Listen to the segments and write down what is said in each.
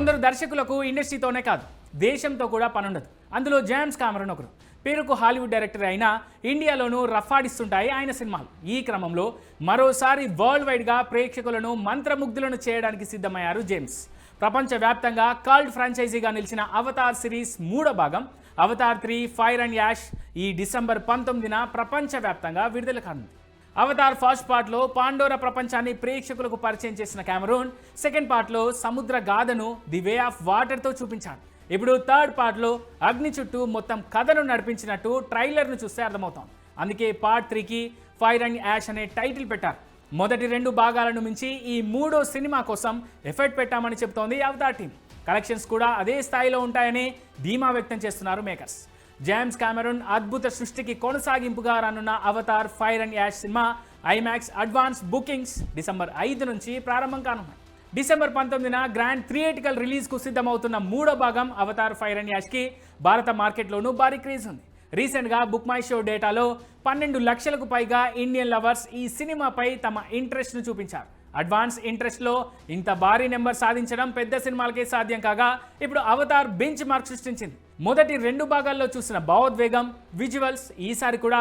కొందరు దర్శకులకు ఇండస్ట్రీతోనే కాదు దేశంతో కూడా పనుండదు. అందులో జేమ్స్ కామెరూన్ ఒకరు. పేరుకు హాలీవుడ్ డైరెక్టర్ అయినా ఇండియాలోనూ రఫాడిస్తుంటాయి ఆయన సినిమాలు. ఈ క్రమంలో మరోసారి వరల్డ్ వైడ్గా ప్రేక్షకులను మంత్రముగ్ధులను చేయడానికి సిద్ధమయ్యారు జేమ్స్. ప్రపంచవ్యాప్తంగా కల్ట్ ఫ్రాంచైజీగా నిలిచిన అవతార్ సిరీస్ 3వ భాగం అవతార్ 3 ఫైర్ అండ్ యాష్ ఈ డిసెంబర్ 19న ప్రపంచవ్యాప్తంగా విడుదల కానుంది. అవతార్ ఫస్ట్ పార్ట్లో పాండోరా ప్రపంచాన్ని ప్రేక్షకులకు పరిచయం చేసిన కామెరూన్ సెకండ్ పార్ట్లో సముద్ర గాథను ది వే ఆఫ్ వాటర్తో చూపించాడు. ఇప్పుడు థర్డ్ పార్ట్లో అగ్ని చుట్టూ మొత్తం కథను నడిపించినట్టు ట్రైలర్ను చూస్తే అర్థమవుతోంది. అందుకే పార్ట్ 3కి ఫైర్ అండ్ యాష్ అనే టైటిల్ పెట్టారు. మొదటి 2 భాగాలను మించి ఈ 3వ సినిమా కోసం ఎఫర్ట్ పెట్టామని చెబుతోంది అవతార్ టీం. కలెక్షన్స్ కూడా అదే స్థాయిలో ఉంటాయని ధీమా వ్యక్తం చేస్తున్నారు మేకర్స్. జేమ్స్ కామెరూన్ అద్భుత సృష్టికి కొనసాగింపుగా రానున్న Avatar fire and ash cinema IMAX advance bookings December 5 నుంచి ప్రారంభం కానున్నాయి. డిసెంబర్ 19న గ్రాండ్ థియేటికల్ రిలీజ్కు సిద్ధమవుతున్న 3వ భాగం అవతార్ ఫైర్ అండ్ యాష్కి భారత మార్కెట్లోనూ భారీ క్రేజ్ ఉంది. రీసెంట్గా బుక్ మై షో డేటాలో 12 లక్షలకు పైగా ఇండియన్ లవర్స్ ఈ సినిమాపై తమ ఇంట్రెస్ట్ను చూపించారు. అడ్వాన్స్ ఇంట్రెస్ట్లో ఇంత భారీ నెంబర్ సాధించడం పెద్ద సినిమాలకే సాధ్యం కాగా ఇప్పుడు అవతార్ బెంచ్ మార్క్ సృష్టించింది. మొదటి 2 భాగాల్లో చూసిన భావోద్వేగం, విజువల్స్ ఈసారి కూడా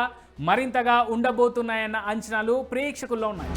మరింతగా ఉండబోతున్నాయన్న అంచనాలు ప్రేక్షకుల్లో ఉన్నాయి.